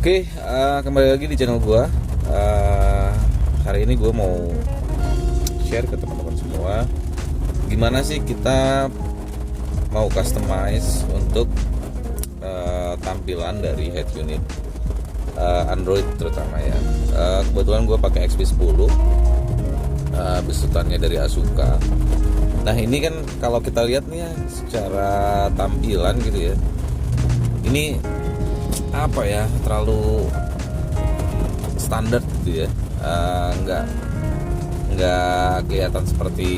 Oke, kembali lagi di channel gua. Hari ini gua mau share ke teman-teman semua gimana sih kita mau customize untuk tampilan dari head unit Android terutama ya. Kebetulan gua pakai XP10, besutannya dari Asuka. Nah ini kan kalau kita lihat nih ya, secara tampilan gitu ya, ini apa ya, terlalu standar gitu ya, nggak kelihatan seperti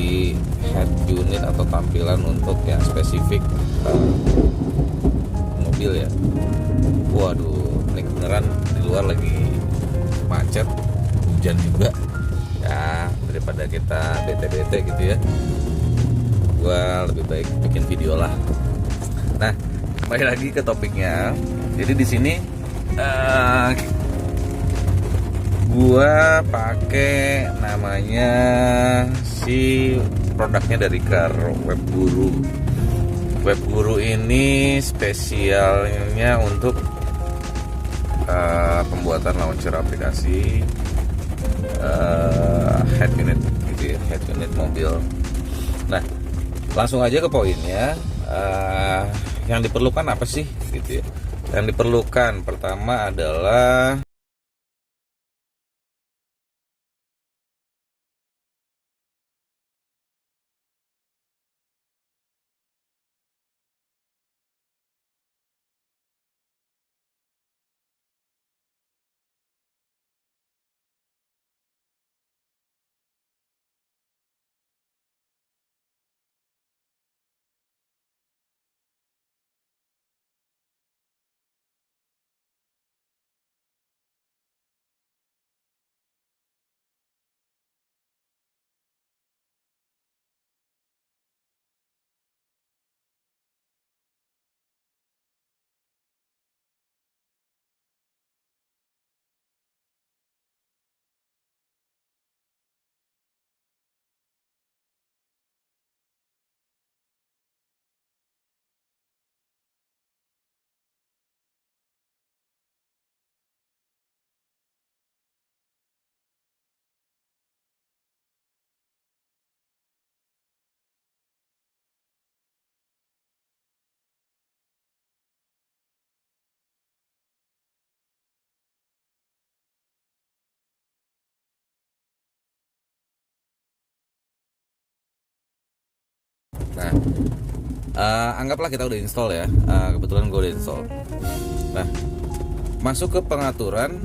head unit atau tampilan untuk yang spesifik mobil ya. Waduh, ini beneran di luar lagi macet, hujan juga ya, daripada kita bete-bete gitu ya, gua lebih baik bikin video lah. Nah, kembali lagi ke topiknya. Jadi di sini gua pakai namanya si produknya dari Car Webguru. Webguru ini spesialnya untuk pembuatan launcher aplikasi head unit gitu ya, head unit mobil. Nah, langsung aja ke poinnya. Yang diperlukan apa sih gitu ya? Yang diperlukan pertama adalah anggaplah kita udah install ya. Kebetulan gue udah install. Nah, masuk ke pengaturan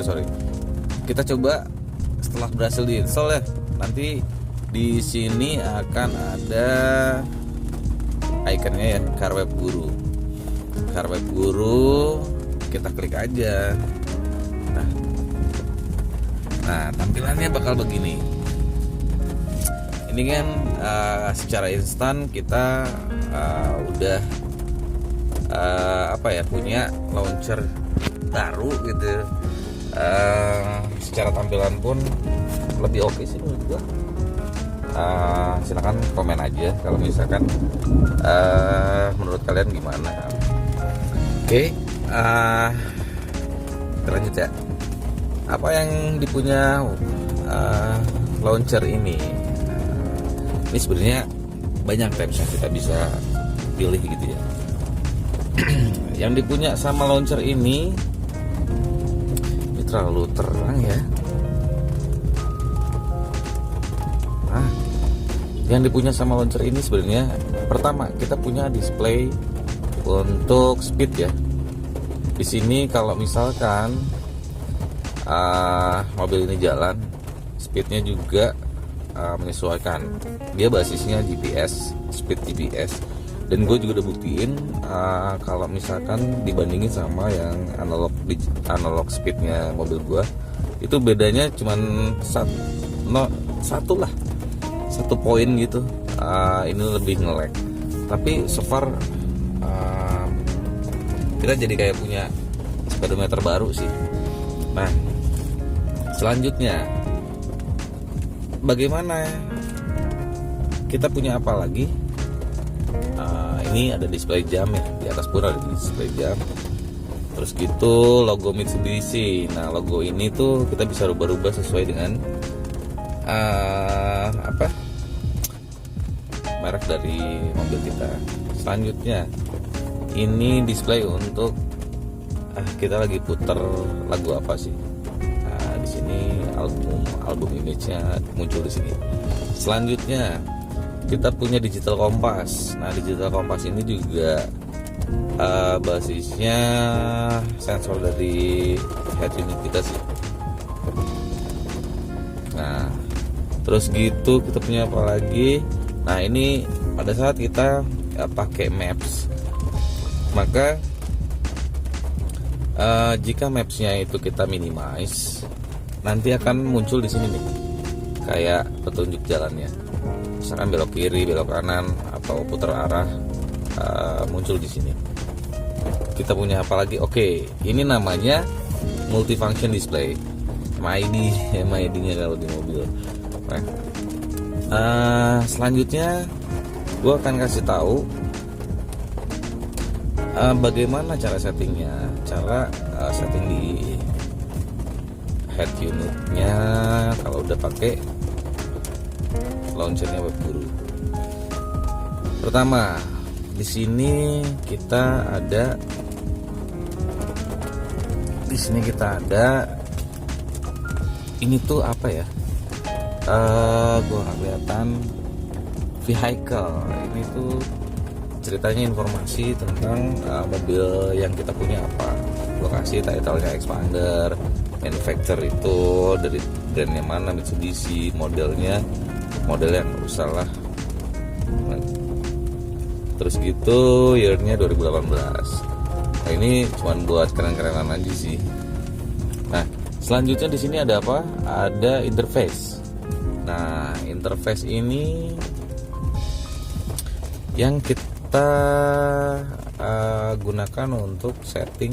sorry. Kita coba setelah berhasil diinstal ya. Nanti di sini akan ada ikonnya ya, Car Webguru. Car Webguru, kita klik aja. Nah, tampilannya bakal begini. Ini kan secara instan kita udah punya launcher baru gitu. Secara tampilan pun lebih oke sih menurut gua. Silakan komen aja kalau misalkan menurut kalian gimana. Oke, kita lanjut ya. Apa yang dipunya launcher ini? Ini sebenarnya banyak tabs yang kita bisa pilih gitu ya. Yang dipunya sama launcher ini terlalu terang ya. Yang dipunya sama launcher ini sebenarnya pertama kita punya display untuk speed ya. Di sini kalau misalkan mobil ini jalan, speednya juga menyesuaikan. Dia basisnya GPS, speed GPS. Dan gue juga udah buktiin kalau misalkan dibandingin sama yang analog speednya mobil gue, itu bedanya cuman satu poin gitu. Ini lebih nge-lag. Tapi so far kita jadi kayak punya speedometer baru sih. Nah, selanjutnya bagaimana kita punya apa lagi? Ini sini ada display jam ya, di atas pun ada display jam. Terus gitu logo Mitsubishi. Nah, logo ini tuh kita bisa rubah-rubah sesuai dengan merek dari mobil kita. Selanjutnya ini display untuk kita lagi putar lagu apa sih? Nah, di sini album image-nya muncul di sini. Selanjutnya kita punya digital kompas. Nah, digital kompas ini juga basisnya sensor dari head unit kita sih. Nah, terus gitu kita punya apa lagi? Nah, ini pada saat kita pakai maps, maka jika mapsnya itu kita minimize, nanti akan muncul di sini nih kayak petunjuk jalannya. Misalkan belok kiri, belok kanan, atau putar arah, muncul di sini. Kita punya apa lagi? Oke, ini namanya multifunction display. MID-nya kalau di mobil. Nah, selanjutnya gue akan kasih tahu bagaimana cara settingnya. Cara setting di head unitnya kalau udah pakai launchernya WebGuru. Pertama, di sini kita ada ini tuh apa ya? Gua nggak kelihatan. Vehicle ini tuh ceritanya informasi tentang mobil yang kita punya apa. Gua kasih title-nya Expander, manufacturer itu dari brandnya mana, Mitsubishi, modelnya nggak usah lah. Terus gitu year-nya 2018. Nah, ini cuma buat keren-kerenan aja sih. Nah, selanjutnya di sini ada apa? Ada interface. Nah, interface ini yang kita gunakan untuk setting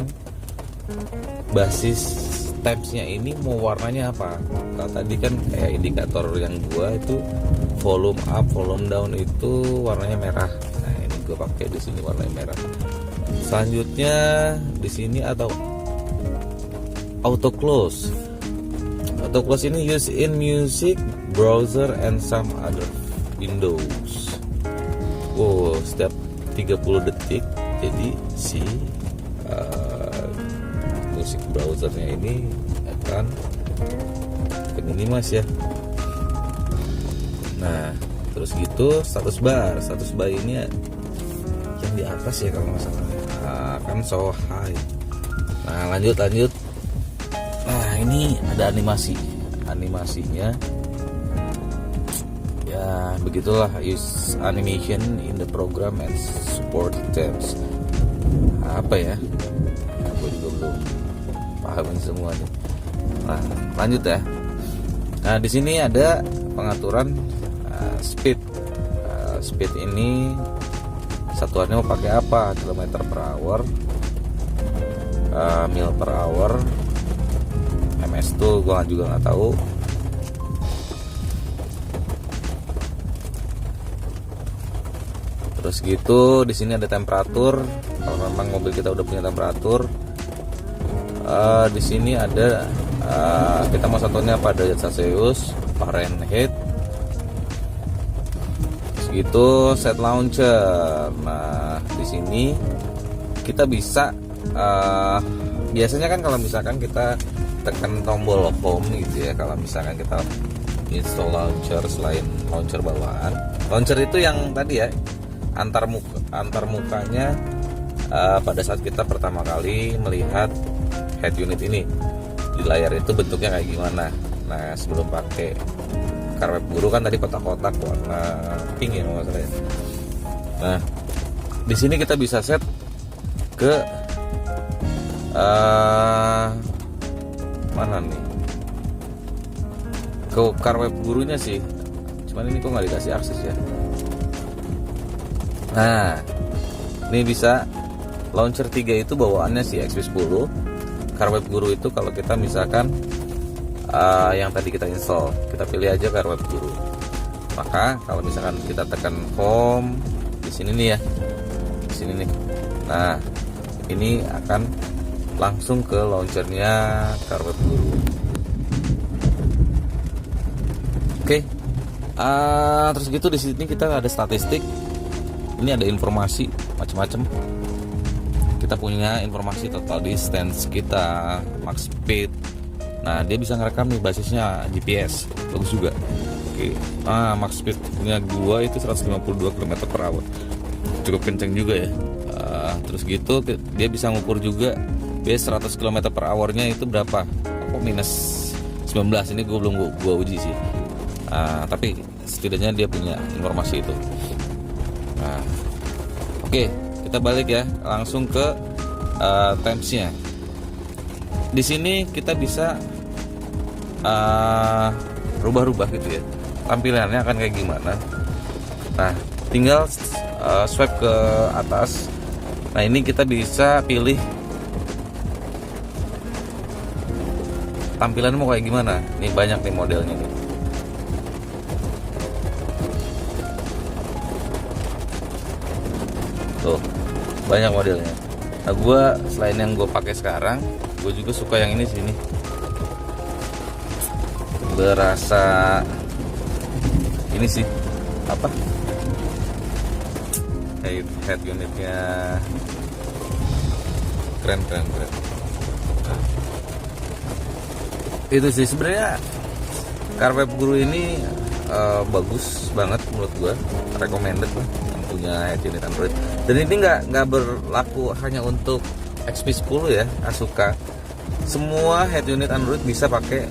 basis tabs-nya ini mau warnanya apa. Kalau tadi kan kayak indikator yang gua itu volume up, volume down itu warnanya merah. Nah, ini gua pakai di sini warnanya merah. Selanjutnya di sini atau auto close. Auto close ini use in music, browser and some other windows. Setiap 30 detik jadi si musik browsernya ini akan minimize ya. Nah, terus gitu status bar ini yang di atas ya kalau nggak salah. Kan so high. Nah, lanjut. Nah, ini ada animasinya. Ya, begitulah, use animation in the program and support tabs. Apa ya? Aku juga belum paham ini semua nih. Nah, lanjut ya. Nah, di sini ada pengaturan speed. Speed ini satuannya mau pakai apa? Kilometer per hour, mil per hour, ms tuh gua juga nggak tahu. Terus gitu di sini ada temperatur. Kalau memang mobil kita udah punya temperatur, di sini ada kita mau satunya pada Celsius, Fahrenheit. Gitu set launcher. Nah, di sini kita bisa biasanya kan kalau misalkan kita tekan tombol home gitu ya, kalau misalkan kita install launcher selain launcher bawaan. Launcher itu yang tadi ya, antar mukanya pada saat kita pertama kali melihat head unit ini di layar itu bentuknya kayak gimana. Nah, sebelum pakai WebGuru kan tadi kotak-kotak warna pink ya kalau saya. Nah, di sini kita bisa set ke mana nih? Ke WebGurunya sih. Cuman ini kok nggak dikasih akses ya. Nah, ini bisa launcher 3 itu bawaannya si XP10. WebGuru itu kalau kita misalkan yang tadi kita install, kita pilih aja WebGuru. Maka kalau misalkan kita tekan home di sini nih ya, sini nih. Nah, ini akan langsung ke launchernya CarWeb Guru. Oke. Terus gitu di sini kita ada statistik. Ini ada informasi macam-macam. Kita punya informasi total distance kita, max speed. Nah, dia bisa ngerekam nih, basisnya GPS. Bagus juga. Oke. Max speed punya gua itu 152 km/h. Cukup kenceng juga ya. Terus gitu dia bisa ngukur juga base 100 km/h-nya itu berapa. Minus 19. Ini belum gua uji sih. Tapi setidaknya dia punya informasi itu. Nah, oke, kita balik ya, langsung ke timesnya. Di sini kita bisa rubah-rubah gitu ya, tampilannya akan kayak gimana. Nah, tinggal swipe ke atas. Nah, ini kita bisa pilih tampilan mau kayak gimana. Ini banyak nih modelnya nih. Tuh, banyak modelnya. Nah, gue selain yang gue pakai sekarang, gue juga suka yang ini sini. Berasa ini sih apa? Head unitnya keren. Itu sih sebenarnya CarWeb Guru ini bagus banget menurut gue, recommended lah yang punya head unit Android. Dan ini nggak berlaku hanya untuk XP10 ya, Asuka. Semua head unit Android bisa pakai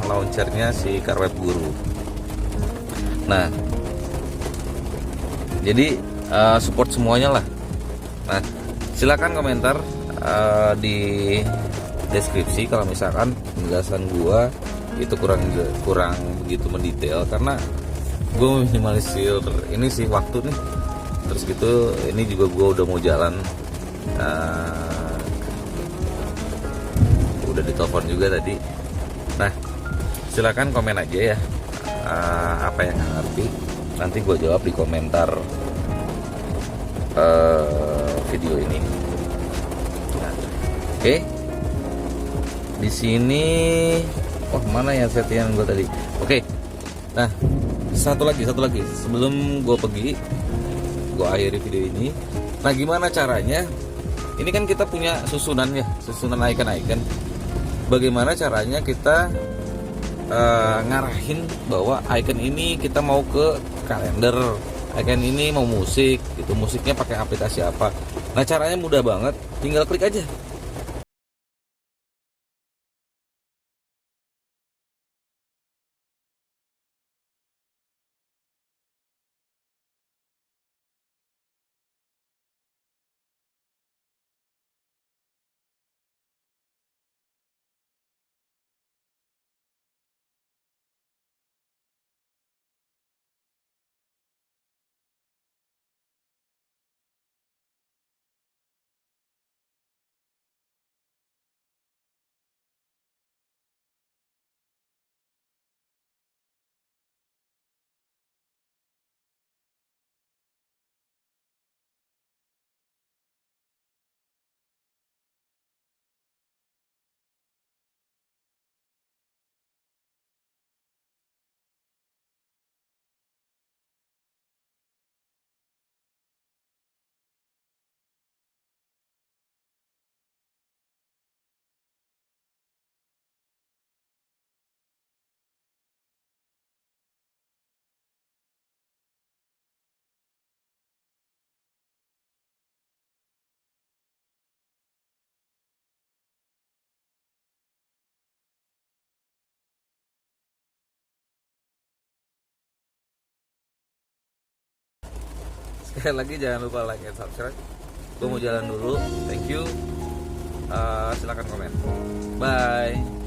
launchernya si CarWeb Guru. Nah, jadi support semuanya lah. Nah, silakan komentar di deskripsi kalau misalkan penjelasan gua itu kurang begitu mendetail, karena gue minimalisir ini sih waktu nih. Terus gitu ini juga gue udah mau jalan, udah ditelepon juga tadi. Nah, silakan komen aja ya, apa yang nggak ngerti, nanti gue jawab di komentar video ini. Nah, oke. Di sini mana ya settingan gue tadi. Oke. Nah, satu lagi sebelum gue pergi, gue akhiri video ini. Nah, gimana caranya? Ini kan kita punya susunan icon. Bagaimana caranya kita ngarahin bahwa icon ini kita mau ke kalender, icon ini mau musik, itu musiknya pakai aplikasi apa? Nah, caranya mudah banget, tinggal klik aja. Sekali lagi jangan lupa like and subscribe. Gue mau jalan dulu. Thank you. Silakan komen. Bye.